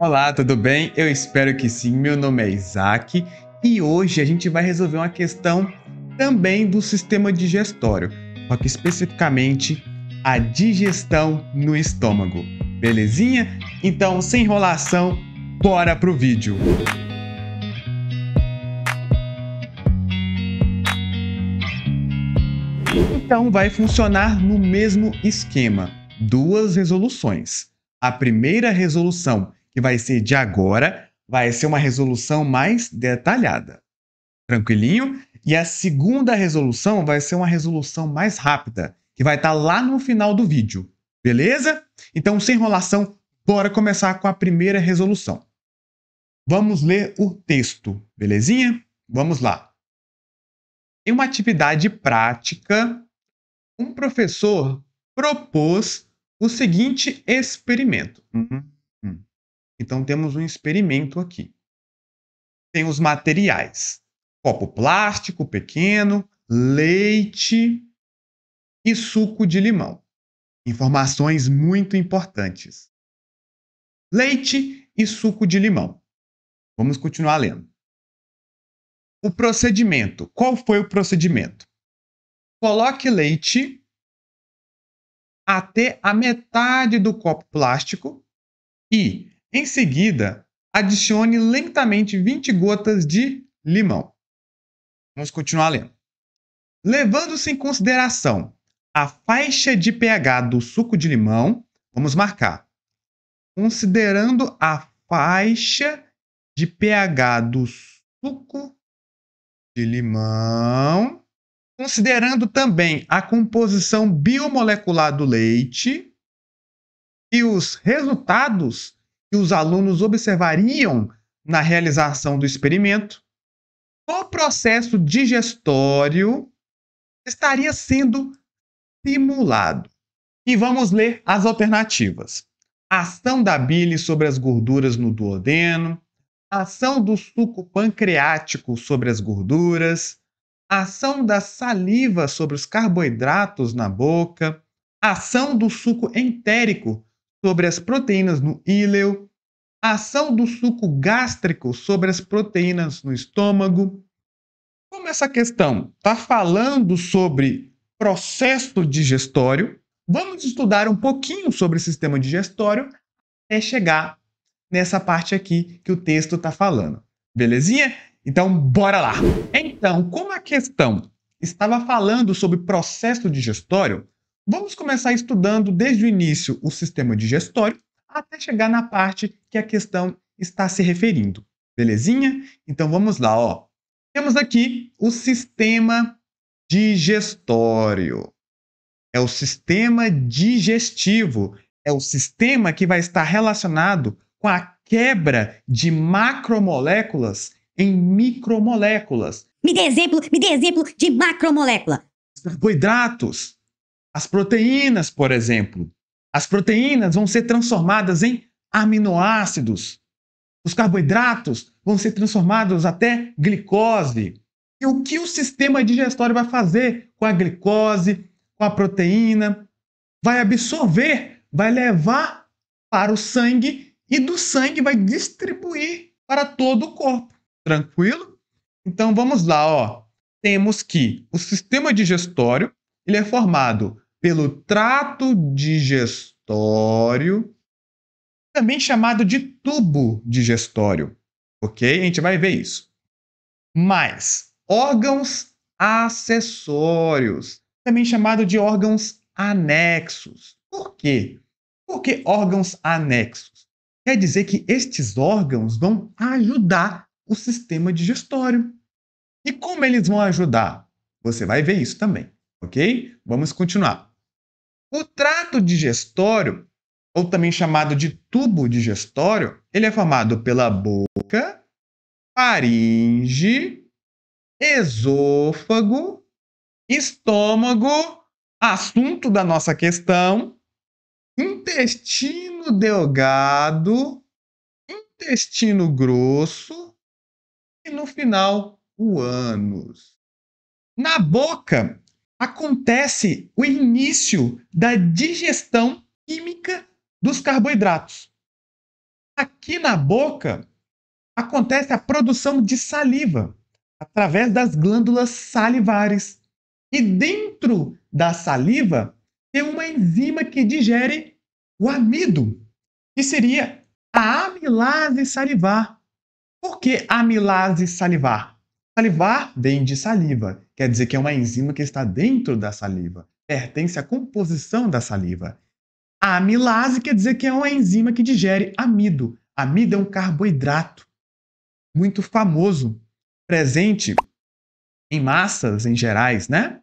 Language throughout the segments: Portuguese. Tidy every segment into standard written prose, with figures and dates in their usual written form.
Olá, tudo bem? Eu espero que sim. Meu nome é Isaac e hoje a gente vai resolver uma questão também do sistema digestório, só que especificamente a digestão no estômago. Belezinha? Então, sem enrolação, bora pro vídeo. Então, vai funcionar no mesmo esquema. Duas resoluções. A primeira resolução, que vai ser de agora, vai ser uma resolução mais detalhada. Tranquilinho? E a segunda resolução vai ser uma resolução mais rápida, que vai estar lá no final do vídeo. Beleza? Então, sem enrolação, bora começar com a primeira resolução. Vamos ler o texto, belezinha? Vamos lá. Em uma atividade prática, um professor propôs o seguinte experimento. Então, temos um experimento aqui. Tem os materiais: copo plástico pequeno, leite e suco de limão. Informações muito importantes. Leite e suco de limão. Vamos continuar lendo. O procedimento. Qual foi o procedimento? Coloque leite até a metade do copo plástico e, em seguida, adicione lentamente 20 gotas de limão. Vamos continuar lendo. Levando-se em consideração a faixa de pH do suco de limão, vamos marcar. Considerando a faixa de pH do suco de limão, considerando também a composição biomolecular do leite e os resultados que os alunos observariam na realização do experimento, o processo digestório estaria sendo simulado. E vamos ler as alternativas. Ação da bile sobre as gorduras no duodeno, ação do suco pancreático sobre as gorduras, ação da saliva sobre os carboidratos na boca, ação do suco entérico sobre as proteínas no íleo, ação do suco gástrico sobre as proteínas no estômago. Como essa questão está falando sobre processo digestório, vamos estudar um pouquinho sobre o sistema digestório até chegar nessa parte aqui que o texto está falando. Belezinha? Então, bora lá! Então, como a questão estava falando sobre processo digestório, vamos começar estudando desde o início o sistema digestório até chegar na parte que a questão está se referindo. Belezinha? Então, vamos lá, ó. Temos aqui o sistema digestório. É o sistema digestivo. É o sistema que vai estar relacionado com a quebra de macromoléculas em micromoléculas. Me dê exemplo de macromolécula. Os carboidratos, as proteínas, por exemplo. As proteínas vão ser transformadas em aminoácidos. Os carboidratos vão ser transformados até glicose. E o que o sistema digestório vai fazer com a glicose, com a proteína? Vai absorver, vai levar para o sangue e do sangue vai distribuir para todo o corpo. Tranquilo? Então vamos lá, ó. Temos que o sistema digestório, ele é formado pelo trato digestório, também chamado de tubo digestório, ok? A gente vai ver isso. Mais órgãos acessórios, também chamado de órgãos anexos. Por quê? Por que órgãos anexos? Quer dizer que estes órgãos vão ajudar o sistema digestório. E como eles vão ajudar? Você vai ver isso também, ok? Vamos continuar. O trato digestório, ou também chamado de tubo digestório, ele é formado pela boca, faringe, esôfago, estômago, assunto da nossa questão, intestino delgado, intestino grosso e, no final, o ânus. Na boca, acontece o início da digestão química dos carboidratos. Aqui na boca acontece a produção de saliva através das glândulas salivares. E dentro da saliva tem uma enzima que digere o amido, que seria a amilase salivar. Por que amilase salivar? Salivar vem de saliva, quer dizer que é uma enzima que está dentro da saliva, pertence à composição da saliva. A amilase quer dizer que é uma enzima que digere amido. Amido é um carboidrato muito famoso, presente em massas em gerais, né?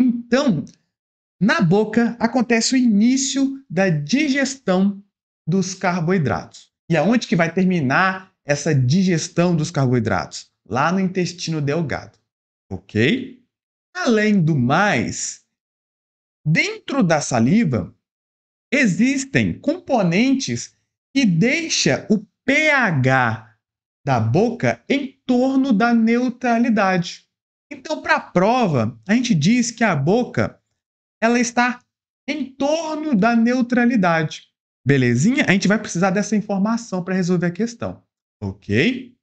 Então, na boca acontece o início da digestão dos carboidratos. E aonde que vai terminar essa digestão dos carboidratos? Lá no intestino delgado, ok? Além do mais, dentro da saliva existem componentes que deixam o pH da boca em torno da neutralidade. Então, para a prova, a gente diz que a boca ela está em torno da neutralidade. Belezinha? A gente vai precisar dessa informação para resolver a questão. Ok?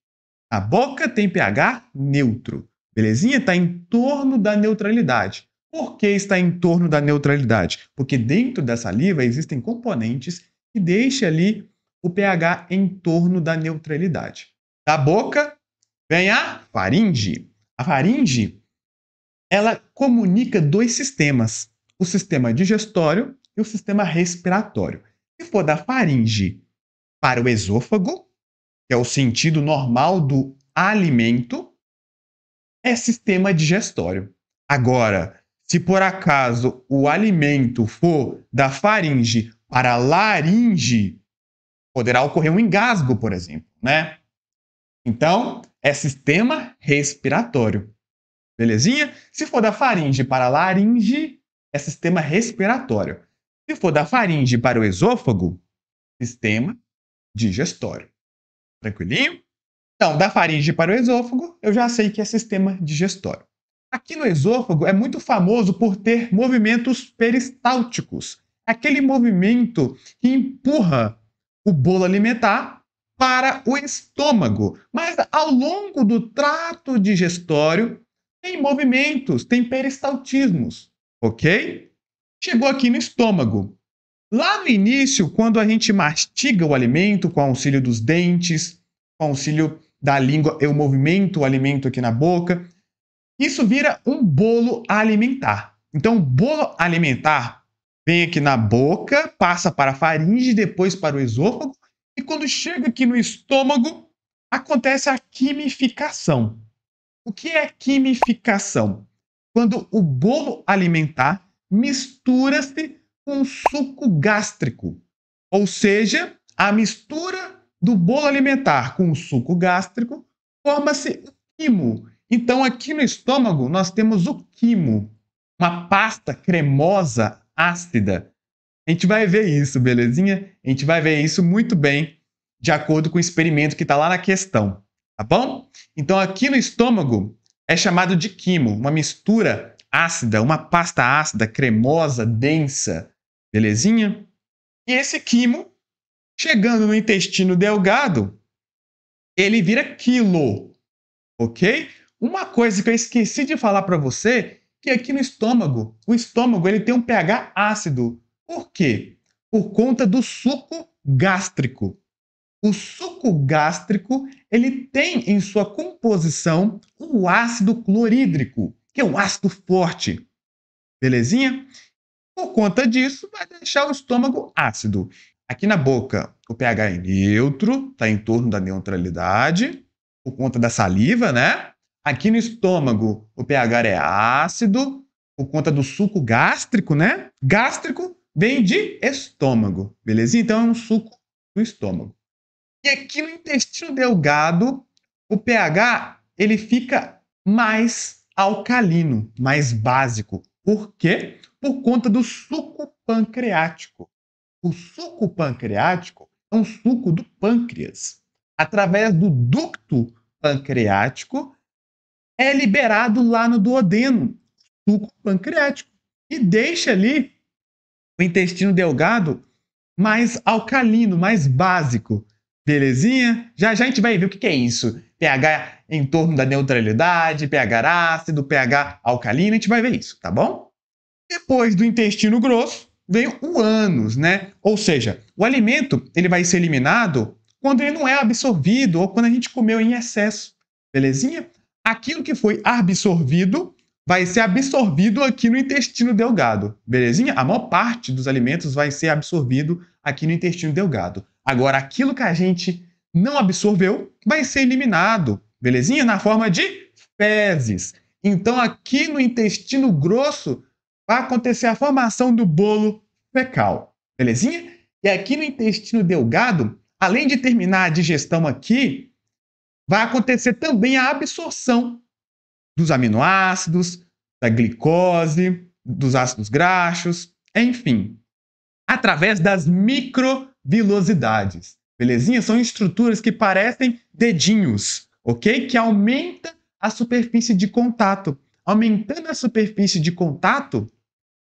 A boca tem pH neutro. Belezinha? Está em torno da neutralidade. Por que está em torno da neutralidade? Porque dentro da saliva existem componentes que deixam ali o pH em torno da neutralidade. Da boca vem a faringe. A faringe, ela comunica dois sistemas, o sistema digestório e o sistema respiratório. Se for da faringe para o esôfago, que é o sentido normal do alimento, é sistema digestório. Agora, se por acaso o alimento for da faringe para a laringe, poderá ocorrer um engasgo, por exemplo, né? Então, é sistema respiratório. Belezinha? Se for da faringe para a laringe, é sistema respiratório. Se for da faringe para o esôfago, sistema digestório. Tranquilinho? Então, da faringe para o esôfago, eu já sei que é sistema digestório. Aqui no esôfago é muito famoso por ter movimentos peristálticos. Aquele movimento que empurra o bolo alimentar para o estômago. Mas ao longo do trato digestório, tem movimentos, tem peristaltismos, ok? Chegou aqui no estômago. Lá no início, quando a gente mastiga o alimento com auxílio dos dentes, com auxílio da língua, eu movimento o alimento aqui na boca, isso vira um bolo alimentar. Então, o bolo alimentar vem aqui na boca, passa para a faringe, depois para o esôfago, e quando chega aqui no estômago, acontece a quimificação. O que é quimificação? Quando o bolo alimentar mistura-se com o suco gástrico. Ou seja, a mistura do bolo alimentar com o suco gástrico forma-se o quimo. Então, aqui no estômago, nós temos o quimo, uma pasta cremosa, ácida. A gente vai ver isso, belezinha? A gente vai ver isso muito bem, de acordo com o experimento que está lá na questão. Tá bom? Então, aqui no estômago é chamado de quimo, uma mistura ácida, uma pasta ácida, cremosa, densa. Belezinha? E esse quimo, chegando no intestino delgado, ele vira quilo. Ok? Uma coisa que eu esqueci de falar para você, que aqui no estômago, o estômago ele tem um pH ácido. Por quê? Por conta do suco gástrico. O suco gástrico, ele tem em sua composição o ácido clorídrico, que é um ácido forte. Belezinha? Por conta disso, vai deixar o estômago ácido. Aqui na boca, o pH é neutro, está em torno da neutralidade, por conta da saliva, né? Aqui no estômago, o pH é ácido, por conta do suco gástrico, né? Gástrico vem de estômago, belezinha? Então, é um suco do estômago. E aqui no intestino delgado, o pH ele fica mais alcalino, mais básico. Por quê? Por conta do suco pancreático. O suco pancreático é um suco do pâncreas. Através do ducto pancreático, é liberado lá no duodeno, suco pancreático, e deixa ali o intestino delgado mais alcalino, mais básico. Belezinha? Já já a gente vai ver o que é isso. pH em torno da neutralidade, pH ácido, pH alcalino, a gente vai ver isso, tá bom? Depois do intestino grosso, vem o ânus, né? Ou seja, o alimento ele vai ser eliminado quando ele não é absorvido ou quando a gente comeu em excesso, belezinha? Aquilo que foi absorvido vai ser absorvido aqui no intestino delgado, belezinha? A maior parte dos alimentos vai ser absorvido aqui no intestino delgado. Agora, aquilo que a gente não absorveu vai ser eliminado, belezinha? Na forma de fezes. Então, aqui no intestino grosso, vai acontecer a formação do bolo fecal, belezinha? E aqui no intestino delgado, além de terminar a digestão aqui, vai acontecer também a absorção dos aminoácidos, da glicose, dos ácidos graxos, enfim, através das microvilosidades, belezinha? São estruturas que parecem dedinhos, ok? Que aumenta a superfície de contato. Aumentando a superfície de contato,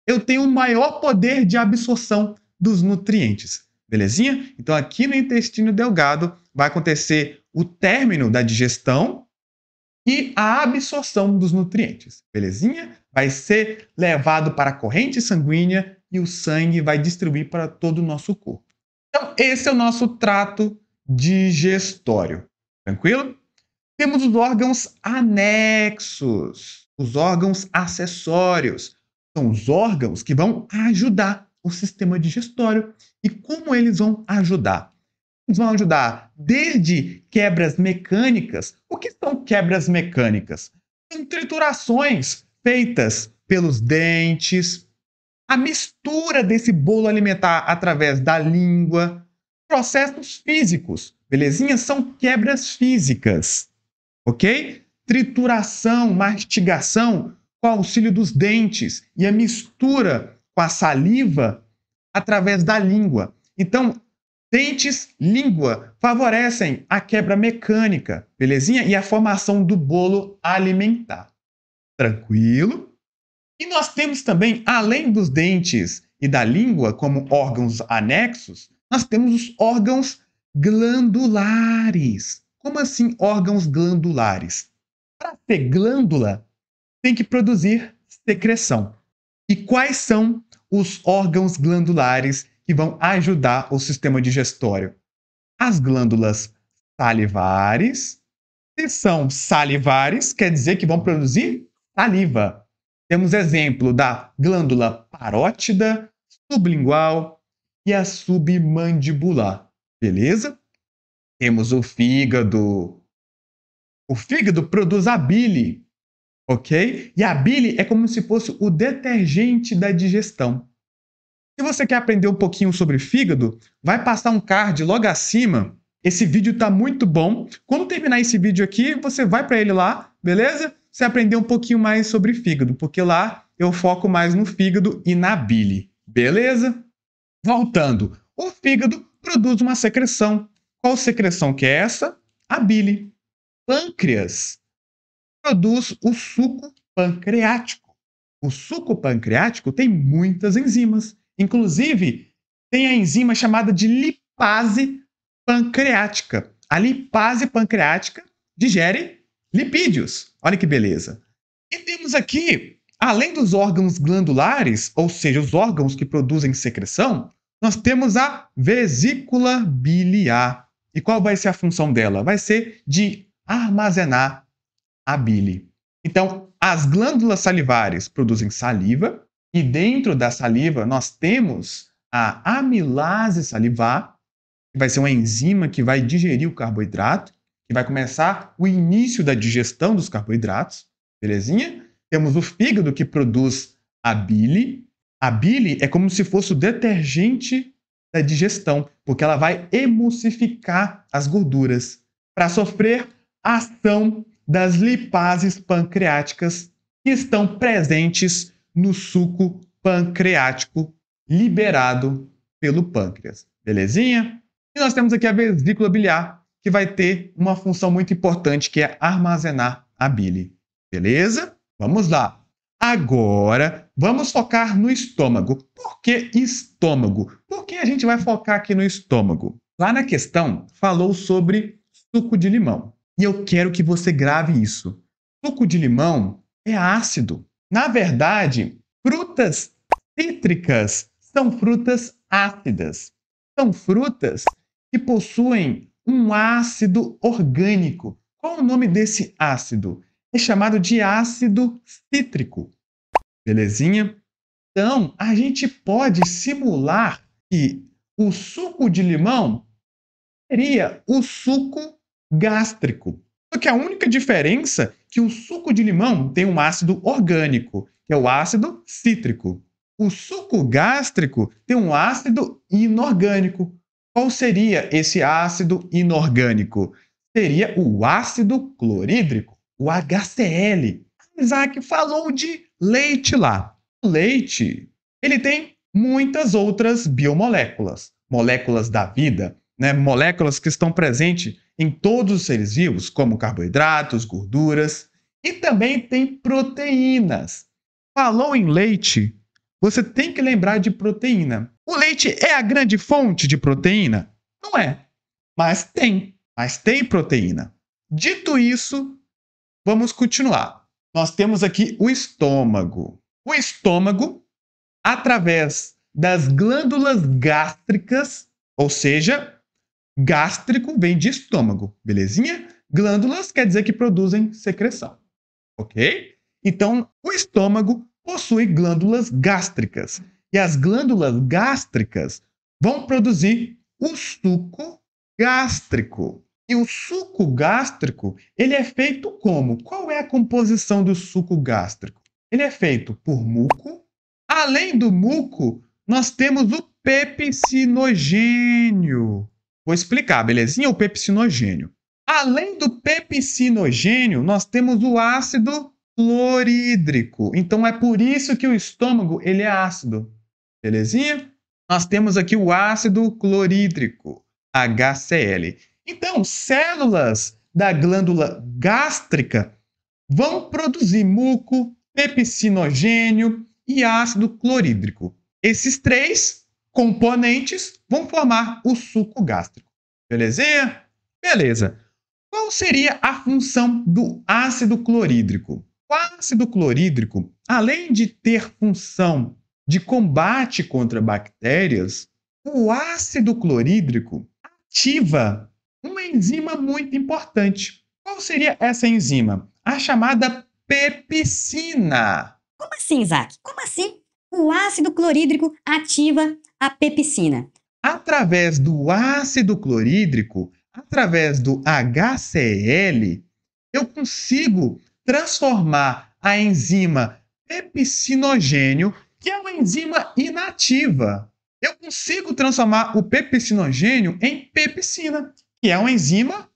eu tenho um maior poder de absorção dos nutrientes, belezinha? Então, aqui no intestino delgado, vai acontecer o término da digestão e a absorção dos nutrientes, belezinha? Vai ser levado para a corrente sanguínea e o sangue vai distribuir para todo o nosso corpo. Então, esse é o nosso trato digestório, tranquilo? Temos os órgãos anexos, os órgãos acessórios. São os órgãos que vão ajudar o sistema digestório. E como eles vão ajudar? Eles vão ajudar desde quebras mecânicas. O que são quebras mecânicas? São triturações feitas pelos dentes, a mistura desse bolo alimentar através da língua, processos físicos, belezinha? São quebras físicas, ok? Trituração, mastigação, com o auxílio dos dentes e a mistura com a saliva através da língua. Então, dentes, língua favorecem a quebra mecânica, belezinha? E a formação do bolo alimentar. Tranquilo? E nós temos também, além dos dentes e da língua como órgãos anexos, nós temos os órgãos glandulares. Como assim órgãos glandulares? Para ter glândula, tem que produzir secreção. E quais são os órgãos glandulares que vão ajudar o sistema digestório? As glândulas salivares. Se são salivares, quer dizer que vão produzir saliva. Temos exemplo da glândula parótida, sublingual e a submandibular. Beleza? Temos o fígado. O fígado produz a bile, ok? E a bile é como se fosse o detergente da digestão. Se você quer aprender um pouquinho sobre fígado, vai passar um card logo acima. Esse vídeo está muito bom. Quando terminar esse vídeo aqui, você vai para ele lá, beleza? Você aprender um pouquinho mais sobre fígado, porque lá eu foco mais no fígado e na bile, beleza? Voltando, o fígado produz uma secreção. Qual secreção que é essa? A bile. Pâncreas produz o suco pancreático. O suco pancreático tem muitas enzimas. Inclusive, tem a enzima chamada de lipase pancreática. A lipase pancreática digere lipídios. Olha que beleza. E temos aqui, além dos órgãos glandulares, ou seja, os órgãos que produzem secreção, nós temos a vesícula biliar. E qual vai ser a função dela? Vai ser de armazenar a bile. Então, as glândulas salivares produzem saliva e dentro da saliva nós temos a amilase salivar, que vai ser uma enzima que vai digerir o carboidrato, que vai começar o início da digestão dos carboidratos, belezinha? Temos o fígado que produz a bile. A bile é como se fosse o detergente da digestão, porque ela vai emulsificar as gorduras para sofrer a ação das lipases pancreáticas que estão presentes no suco pancreático liberado pelo pâncreas. Belezinha? E nós temos aqui a vesícula biliar, que vai ter uma função muito importante, que é armazenar a bile. Beleza? Vamos lá. Agora, vamos focar no estômago. Por que estômago? Por que a gente vai focar aqui no estômago? Lá na questão, falou sobre suco de limão. E eu quero que você grave isso. Suco de limão é ácido. Na verdade, frutas cítricas são frutas ácidas. São frutas que possuem um ácido orgânico. Qual o nome desse ácido? É chamado de ácido cítrico. Belezinha? Então, a gente pode simular que o suco de limão seria o suco gástrico. Só que a única diferença é que o suco de limão tem um ácido orgânico, que é o ácido cítrico. O suco gástrico tem um ácido inorgânico. Qual seria esse ácido inorgânico? Seria o ácido clorídrico, o HCl. Isaac falou de leite lá. O leite, ele tem muitas outras biomoléculas, moléculas da vida, né? Moléculas que estão presentes em todos os seres vivos, como carboidratos, gorduras, e também tem proteínas. Falou em leite, você tem que lembrar de proteína. O leite é a grande fonte de proteína? Não é, mas tem proteína. Dito isso, vamos continuar. Nós temos aqui o estômago. O estômago, através das glândulas gástricas, ou seja, gástrico vem de estômago, belezinha? Glândulas quer dizer que produzem secreção, ok? Então, o estômago possui glândulas gástricas. E as glândulas gástricas vão produzir o suco gástrico. E o suco gástrico, ele é feito como? Qual é a composição do suco gástrico? Ele é feito por muco. Além do muco, nós temos o pepsinogênio. Vou explicar, belezinha? O pepsinogênio. Além do pepsinogênio, nós temos o ácido clorídrico. Então, é por isso que o estômago ele é ácido. Belezinha? Nós temos aqui o ácido clorídrico, HCl. Então, células da glândula gástrica vão produzir muco, pepsinogênio e ácido clorídrico. Esses três componentes vão formar o suco gástrico. Belezinha? Beleza. Qual seria a função do ácido clorídrico? O ácido clorídrico, além de ter função de combate contra bactérias, o ácido clorídrico ativa uma enzima muito importante. Qual seria essa enzima? A chamada pepsina. Como assim, Isaac? Como assim? O ácido clorídrico ativa a pepsina. Através do ácido clorídrico, através do HCl, eu consigo transformar a enzima pepsinogênio, que é uma enzima inativa. Eu consigo transformar o pepsinogênio em pepsina, que é uma enzima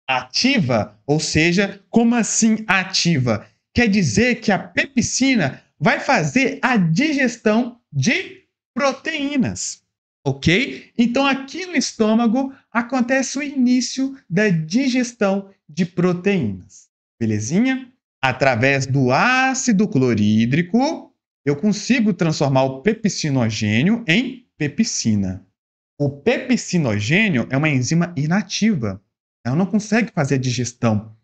ativa. Ou seja, como assim ativa? Quer dizer que a pepsina vai fazer a digestão de proteínas. Ok? Então, aqui no estômago acontece o início da digestão de proteínas. Belezinha? Através do ácido clorídrico, eu consigo transformar o pepsinogênio em pepsina. O pepsinogênio é uma enzima inativa. Ela não consegue fazer a digestão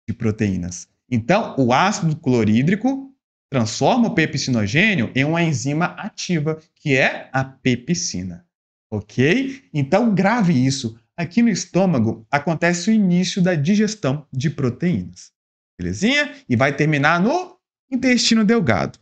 de proteínas. Então, o ácido clorídrico transforma o pepsinogênio em uma enzima ativa, que é a pepsina. Ok? Então, grave isso. Aqui no estômago acontece o início da digestão de proteínas. Belezinha? E vai terminar no intestino delgado.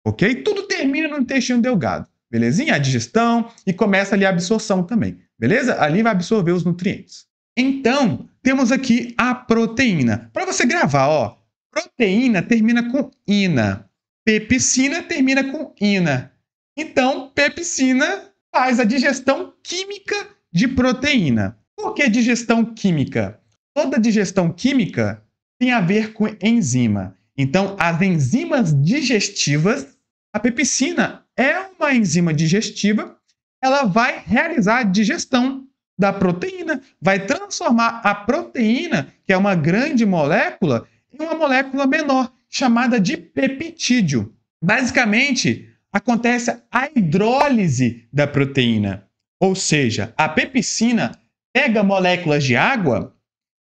Ok? Tudo termina no intestino delgado. Belezinha? A digestão e começa ali a absorção também. Beleza? Ali vai absorver os nutrientes. Então, temos aqui a proteína. Para você gravar, ó, proteína termina com ina. Pepsina termina com ina. Então, pepsina faz a digestão química de proteína. Por que digestão química? Toda digestão química tem a ver com enzima. Então, as enzimas digestivas, a pepsina é uma enzima digestiva, ela vai realizar a digestão da proteína, vai transformar a proteína, que é uma grande molécula, em uma molécula menor, chamada de peptídeo. Basicamente, acontece a hidrólise da proteína, ou seja, a pepsina pega moléculas de água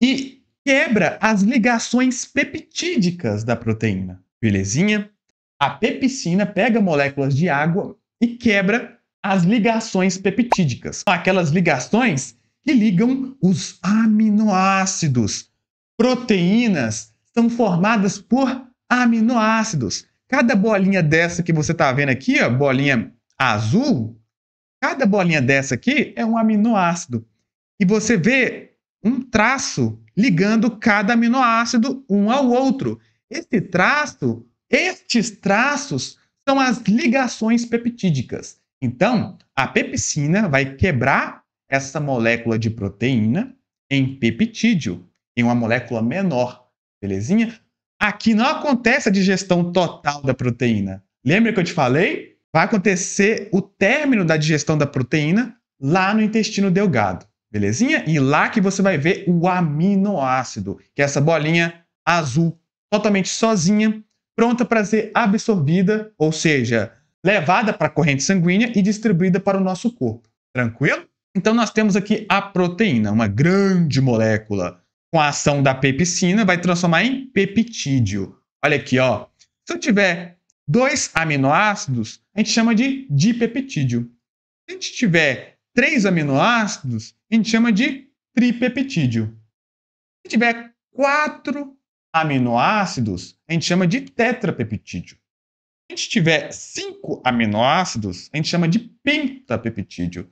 e quebra as ligações peptídicas da proteína. Belezinha? A pepsina pega moléculas de água e quebra as ligações peptídicas. São aquelas ligações que ligam os aminoácidos. Proteínas são formadas por aminoácidos. Cada bolinha dessa que você está vendo aqui, ó, bolinha azul, cada bolinha dessa aqui é um aminoácido. E você vê um traço ligando cada aminoácido um ao outro. Estes traços são as ligações peptídicas. Então, a pepsina vai quebrar essa molécula de proteína em peptídeo, em uma molécula menor, belezinha? Aqui não acontece a digestão total da proteína. Lembra que eu te falei? Vai acontecer o término da digestão da proteína lá no intestino delgado, belezinha? E lá que você vai ver o aminoácido, que é essa bolinha azul, totalmente sozinha, pronta para ser absorvida, ou seja, levada para a corrente sanguínea e distribuída para o nosso corpo. Tranquilo? Então, nós temos aqui a proteína, uma grande molécula. Com a ação da pepsina, vai transformar em peptídeo. Olha aqui, ó. Se eu tiver 2 aminoácidos, a gente chama de dipeptídeo. Se a gente tiver 3 aminoácidos, a gente chama de tripeptídeo. Se tiver 4 aminoácidos, a gente chama de tetrapeptídeo. Se a gente tiver 5 aminoácidos, a gente chama de pentapeptídeo.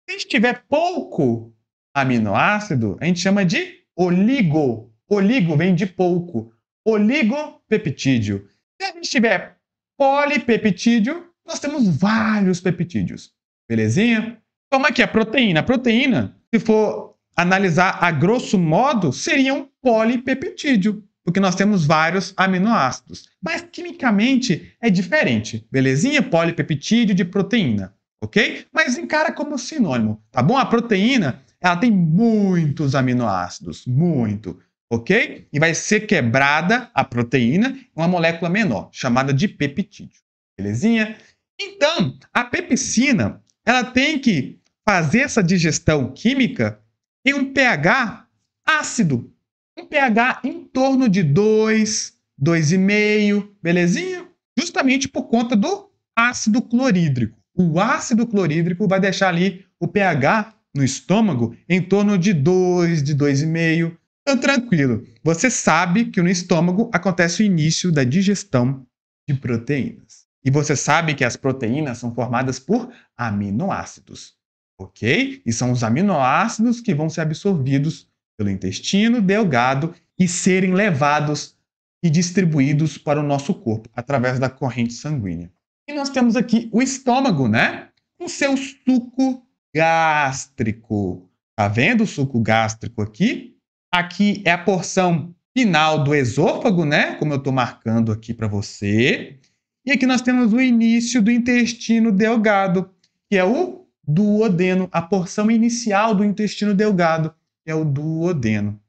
Se a gente tiver pouco aminoácido, a gente chama de oligo. Oligo vem de pouco. Oligopeptídeo. Se a gente tiver polipeptídeo, nós temos vários peptídeos. Belezinha? Toma aqui a proteína. A proteína, se for analisar a grosso modo, seria um polipeptídeo, porque nós temos vários aminoácidos. Mas quimicamente é diferente. Belezinha? Polipeptídeo de proteína. Ok? Mas encara como sinônimo, tá bom? A proteína, ela tem muitos aminoácidos, muito, ok? E vai ser quebrada a proteína em uma molécula menor, chamada de peptídeo, belezinha? Então, a pepsina, ela tem que fazer essa digestão química em um pH ácido, um pH em torno de 2, 2,5, belezinha? Justamente por conta do ácido clorídrico. O ácido clorídrico vai deixar ali o pH no estômago em torno de 2, de 2,5. Então, tranquilo. Você sabe que no estômago acontece o início da digestão de proteínas. E você sabe que as proteínas são formadas por aminoácidos, ok? E são os aminoácidos que vão ser absorvidos pelo intestino delgado e serem levados e distribuídos para o nosso corpo através da corrente sanguínea. E nós temos aqui o estômago, né? Com seu suco gástrico. Tá vendo o suco gástrico aqui? Aqui é a porção final do esôfago, né? Como eu estou marcando aqui para você. E aqui nós temos o início do intestino delgado, que é o duodeno, a porção inicial do intestino delgado, que é o duodeno.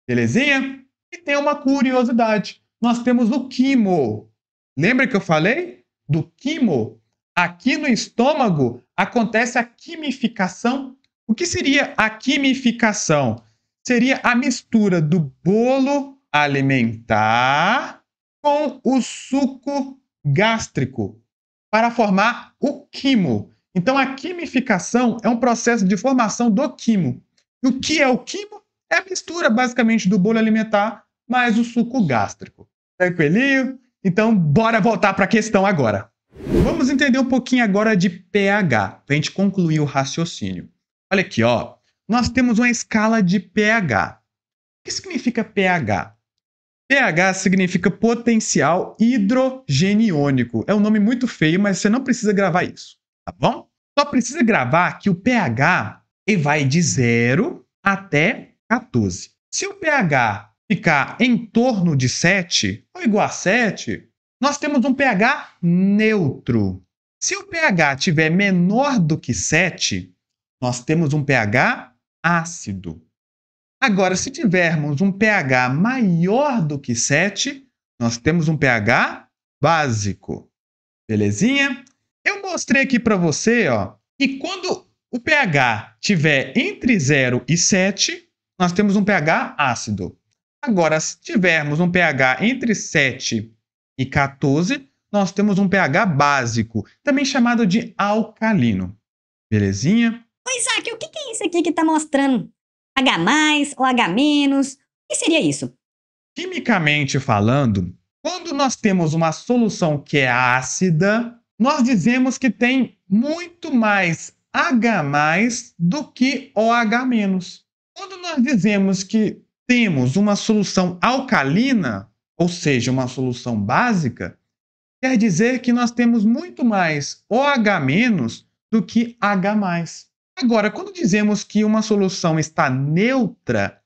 Belezinha? E tem uma curiosidade. Nós temos o quimo. Lembra que eu falei do quimo? Aqui no estômago acontece a quimificação. O que seria a quimificação? Seria a mistura do bolo alimentar com o suco gástrico para formar o quimo. Então, a quimificação é um processo de formação do quimo. E o que é o quimo? É a mistura, basicamente, do bolo alimentar mais o suco gástrico. Tranquilinho? Então, bora voltar para a questão agora. Vamos entender um pouquinho agora de pH, para a gente concluir o raciocínio. Olha aqui, ó. Nós temos uma escala de pH. O que significa pH? pH significa potencial hidrogeniônico. É um nome muito feio, mas você não precisa gravar isso, tá bom? Só precisa gravar que o pH ele vai de 0 até 14. Se o pH ficar em torno de 7, ou igual a 7, nós temos um pH neutro. Se o pH tiver menor do que 7, nós temos um pH ácido. Agora, se tivermos um pH maior do que 7, nós temos um pH básico. Belezinha? Eu mostrei aqui para você, ó, que quando o pH tiver entre 0 e 7, nós temos um pH ácido. Agora, se tivermos um pH entre 7 e 14, nós temos um pH básico, também chamado de alcalino. Belezinha? Ô, Isaac, o que é isso aqui que está mostrando? H+, ou H-? O que seria isso? Quimicamente falando, quando nós temos uma solução que é ácida, nós dizemos que tem muito mais H+ do que OH-. Quando nós dizemos que temos uma solução alcalina, ou seja, uma solução básica, quer dizer que nós temos muito mais OH- do que H+. Agora, quando dizemos que uma solução está neutra,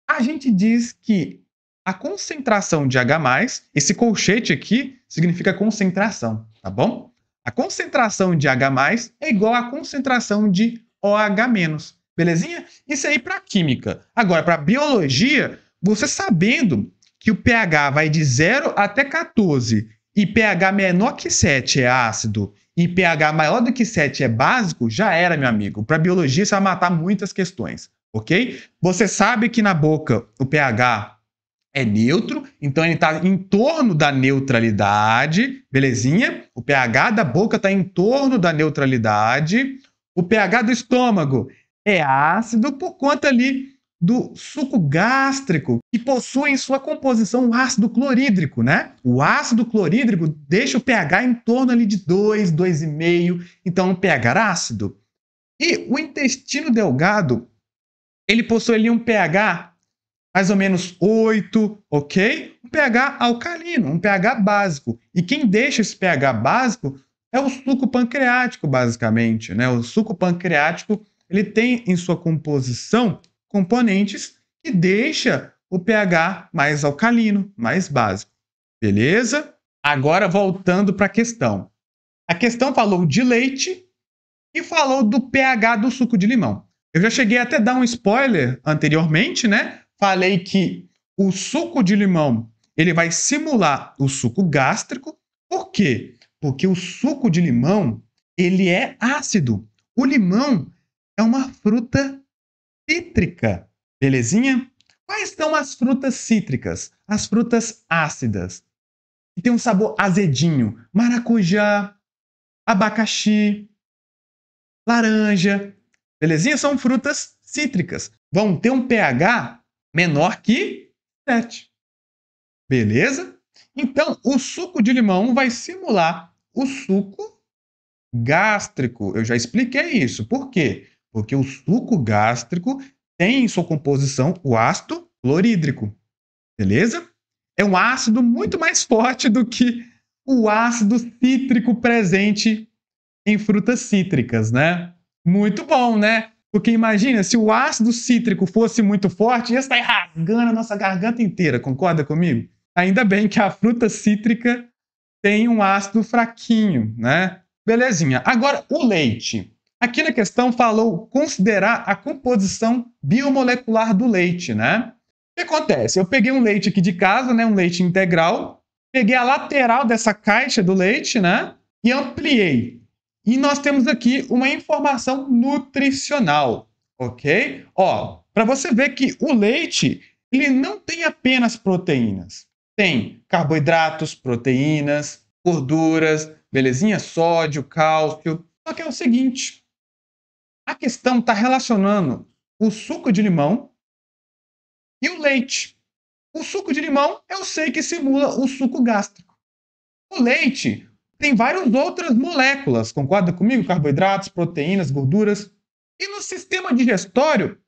a gente diz que a concentração de H+, esse colchete aqui significa concentração, tá bom? A concentração de H+ é igual à concentração de OH-. Belezinha? Isso aí para química. Agora, para biologia, você sabendo que o pH vai de 0 até 14 e pH menor que 7 é ácido e pH maior do que 7 é básico, já era, meu amigo. Para biologia, você vai matar muitas questões, ok? Você sabe que na boca o pH é neutro, então ele está em torno da neutralidade, belezinha? O pH da boca está em torno da neutralidade. O pH do estômago é ácido por conta ali do suco gástrico, que possui em sua composição o ácido clorídrico, né? O ácido clorídrico deixa o pH em torno ali de 2, 2,5, então um pH ácido. E o intestino delgado, ele possui ali um pH mais ou menos 8, ok? Um pH alcalino, um pH básico. E quem deixa esse pH básico é o suco pancreático, basicamente, né? O suco pancreático, ele tem em sua composição componentes que deixa o pH mais alcalino, mais básico. Beleza? Agora voltando para a questão. A questão falou de leite e falou do pH do suco de limão. Eu já cheguei até a dar um spoiler anteriormente, né? Falei que o suco de limão ele vai simular o suco gástrico. Por quê? Porque o suco de limão ele é ácido. O limão é uma fruta cítrica, belezinha? Quais são as frutas cítricas? As frutas ácidas, que tem um sabor azedinho. Maracujá, abacaxi, laranja, belezinha? São frutas cítricas. Vão ter um pH menor que 7. Beleza? Então, o suco de limão vai simular o suco gástrico. Eu já expliquei isso. Por quê? Porque o suco gástrico tem em sua composição o ácido clorídrico. Beleza? É um ácido muito mais forte do que o ácido cítrico presente em frutas cítricas, né? Muito bom, né? Porque imagina, se o ácido cítrico fosse muito forte, ia sair rasgando a nossa garganta inteira, concorda comigo? Ainda bem que a fruta cítrica tem um ácido fraquinho, né? Belezinha. Agora, o leite. Aqui na questão falou considerar a composição biomolecular do leite, né? O que acontece? Eu peguei um leite aqui de casa, né? Um leite integral, peguei a lateral dessa caixa do leite, né? E ampliei. E nós temos aqui uma informação nutricional, ok? Ó, para você ver que o leite, ele não tem apenas proteínas. Tem carboidratos, proteínas, gorduras, belezinha? Sódio, cálcio. Só que é o seguinte, a questão está relacionando o suco de limão e o leite. O suco de limão, eu sei que simula o suco gástrico. O leite tem várias outras moléculas, concorda comigo? Carboidratos, proteínas, gorduras. E no sistema digestório,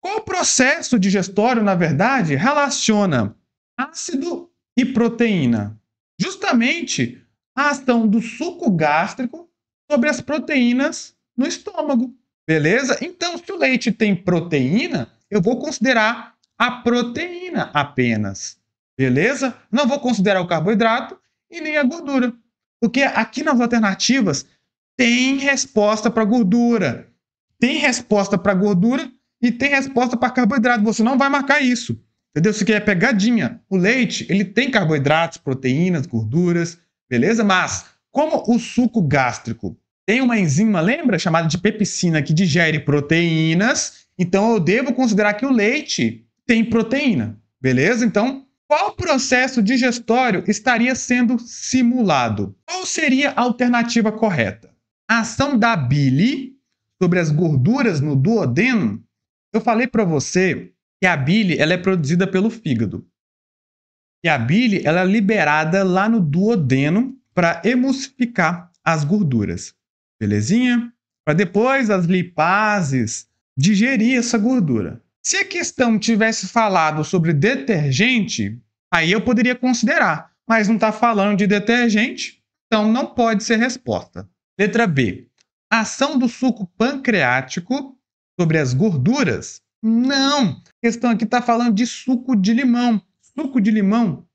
qual processo digestório, na verdade, relaciona ácido e proteína? Justamente a ação do suco gástrico sobre as proteínas no estômago. Beleza? Então, se o leite tem proteína, eu vou considerar a proteína apenas. Beleza? Não vou considerar o carboidrato e nem a gordura. Porque aqui nas alternativas tem resposta para gordura, tem resposta para gordura e tem resposta para carboidrato. Você não vai marcar isso. Entendeu? Isso aqui é pegadinha. O leite, ele tem carboidratos, proteínas, gorduras, beleza? Mas, como o suco gástrico tem uma enzima, lembra? Chamada de pepsina, que digere proteínas. Então, eu devo considerar que o leite tem proteína, beleza? Então, qual processo digestório estaria sendo simulado? Qual seria a alternativa correta? A ação da bile sobre as gorduras no duodeno. Eu falei para você que a bile ela é produzida pelo fígado. E a bile ela é liberada lá no duodeno para emulsificar as gorduras. Belezinha? Para depois as lipases digerir essa gordura. Se a questão tivesse falado sobre detergente, aí eu poderia considerar, mas não está falando de detergente, então não pode ser resposta. Letra B. Ação do suco pancreático sobre as gorduras? Não! A questão aqui está falando de suco de limão. Suco de limão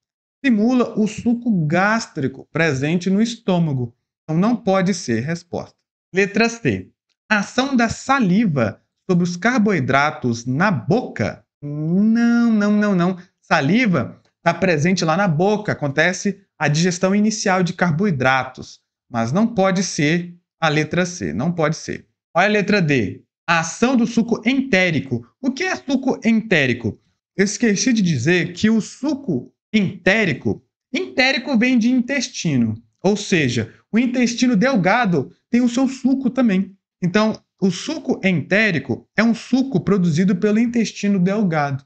simula o suco gástrico presente no estômago. Então não pode ser resposta. Letra C. Ação da saliva sobre os carboidratos na boca? Não. Saliva está presente lá na boca. Acontece a digestão inicial de carboidratos. Mas não pode ser a letra C. Não pode ser. Olha a letra D. A ação do suco entérico. O que é suco entérico? Eu esqueci de dizer que o suco entérico vem de intestino. Ou seja, o intestino delgado tem o seu suco também. Então, o suco entérico é um suco produzido pelo intestino delgado,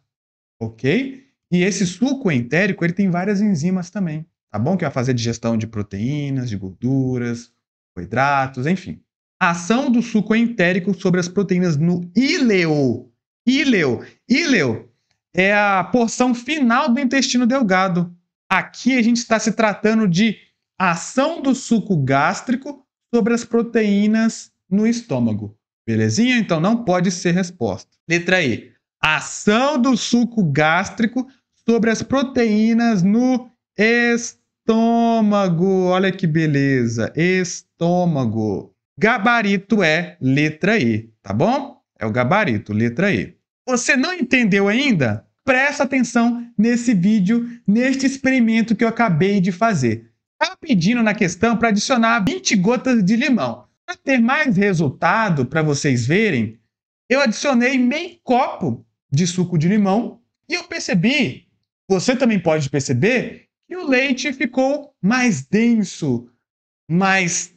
ok? E esse suco entérico ele tem várias enzimas também, tá bom? Que vai fazer digestão de proteínas, de gorduras, carboidratos, enfim. A ação do suco entérico sobre as proteínas no íleo. Íleo é a porção final do intestino delgado. Aqui a gente está se tratando de ação do suco gástrico sobre as proteínas no estômago. Belezinha? Então não pode ser resposta. Letra E. Ação do suco gástrico sobre as proteínas no estômago. Olha que beleza. Estômago. Gabarito é letra E, tá bom? É o gabarito, letra E. Você não entendeu ainda? Presta atenção nesse vídeo, neste experimento que eu acabei de fazer. Estava pedindo na questão para adicionar 20 gotas de limão. Para ter mais resultado, para vocês verem, eu adicionei meio copo de suco de limão e eu percebi, você também pode perceber, que o leite ficou mais denso, mais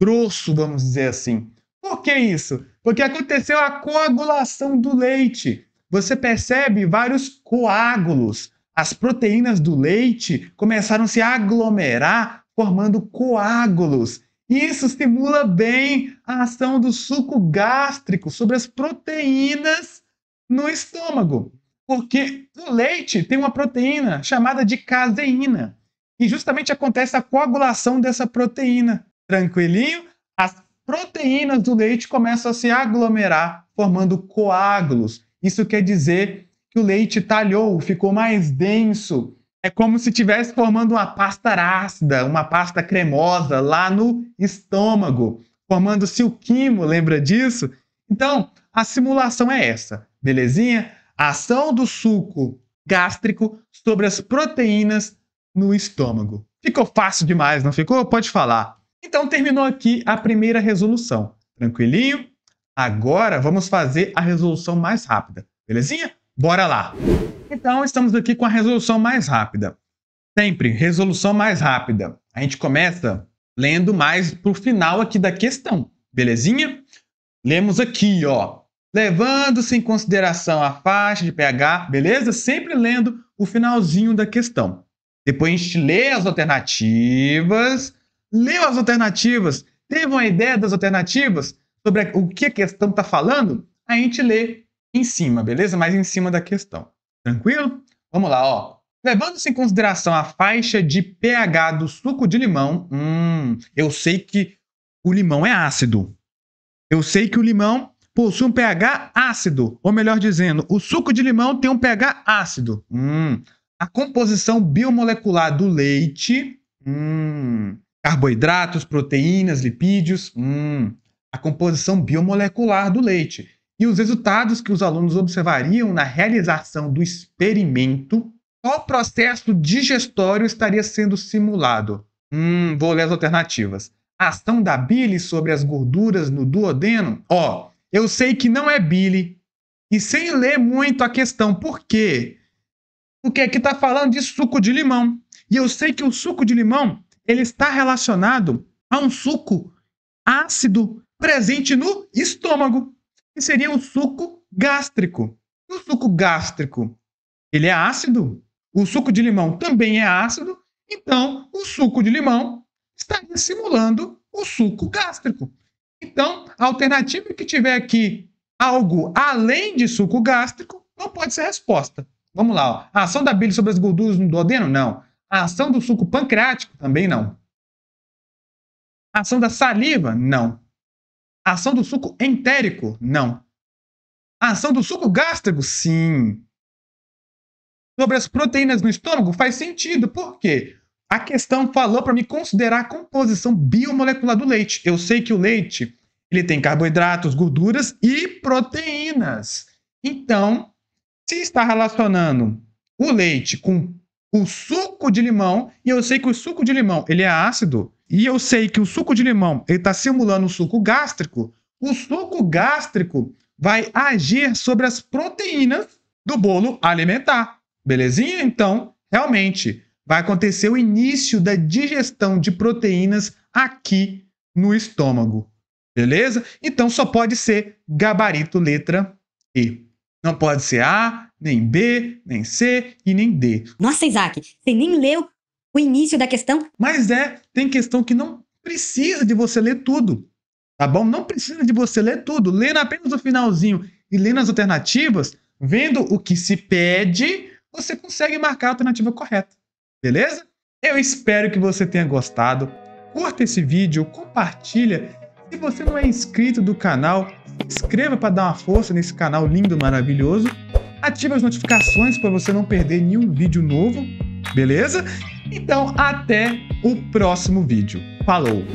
grosso, vamos dizer assim. Por que isso? Porque aconteceu a coagulação do leite. Você percebe vários coágulos. As proteínas do leite começaram a se aglomerar, formando coágulos. Isso simula bem a ação do suco gástrico sobre as proteínas no estômago. Porque o leite tem uma proteína chamada de caseína. E justamente acontece a coagulação dessa proteína. Tranquilinho? As proteínas do leite começam a se aglomerar, formando coágulos. Isso quer dizer que o leite talhou, ficou mais denso. É como se estivesse formando uma pasta ácida, uma pasta cremosa lá no estômago, formando silquimo, lembra disso? Então, a simulação é essa, belezinha? A ação do suco gástrico sobre as proteínas no estômago. Ficou fácil demais, não ficou? Pode falar. Então, terminou aqui a primeira resolução. Tranquilinho? Agora, vamos fazer a resolução mais rápida. Belezinha? Bora lá! Então, estamos aqui com a resolução mais rápida. Sempre, resolução mais rápida. A gente começa lendo mais para o final aqui da questão. Belezinha? Lemos aqui, ó. Levando-se em consideração a faixa de pH, beleza? Sempre lendo o finalzinho da questão. Depois a gente lê as alternativas. Leu as alternativas? Teve uma ideia das alternativas? Sobre o que a questão está falando? A gente lê em cima, beleza? Mais em cima da questão. Tranquilo? Vamos lá, ó. Levando-se em consideração a faixa de pH do suco de limão, eu sei que o limão é ácido. Eu sei que o limão possui um pH ácido, ou melhor dizendo, o suco de limão tem um pH ácido. A composição biomolecular do leite, carboidratos, proteínas, lipídios, a composição biomolecular do leite. E os resultados que os alunos observariam na realização do experimento, qual processo digestório estaria sendo simulado? Vou ler as alternativas. Ação da bile sobre as gorduras no duodeno? Ó, eu sei que não é bile, e sem ler muito a questão. Por quê? Porque aqui está falando de suco de limão. E eu sei que o suco de limão ele está relacionado a um suco ácido presente no estômago, que seria o suco gástrico. O suco gástrico, ele é ácido. O suco de limão também é ácido. Então, o suco de limão estaria simulando o suco gástrico. Então, a alternativa que tiver aqui algo além de suco gástrico não pode ser resposta. Vamos lá. Ó. A ação da bile sobre as gorduras no duodeno? Não. A ação do suco pancreático? Também não. A ação da saliva? Não. A ação do suco entérico? Não. A ação do suco gástrico? Sim. Sobre as proteínas no estômago? Faz sentido. Por quê? A questão falou para me considerar a composição biomolecular do leite. Eu sei que o leite ele tem carboidratos, gorduras e proteínas. Então, se está relacionando o leite com o suco de limão, e eu sei que o suco de limão ele é ácido, e eu sei que o suco de limão está simulando o suco gástrico, o suco gástrico vai agir sobre as proteínas do bolo alimentar. Belezinha? Então, realmente, vai acontecer o início da digestão de proteínas aqui no estômago. Beleza? Então, só pode ser gabarito letra E. Não pode ser A, nem B, nem C e nem D. Nossa, Isaac, você nem leu o início da questão? Mas tem questão que não precisa de você ler tudo, tá bom? Não precisa de você ler tudo. Lendo apenas o finalzinho e lendo as alternativas, vendo o que se pede, você consegue marcar a alternativa correta. Beleza? Eu espero que você tenha gostado. Curta esse vídeo, compartilha. Se você não é inscrito do canal, se inscreva para dar uma força nesse canal lindo, maravilhoso. Ative as notificações para você não perder nenhum vídeo novo, beleza? Então, até o próximo vídeo. Falou!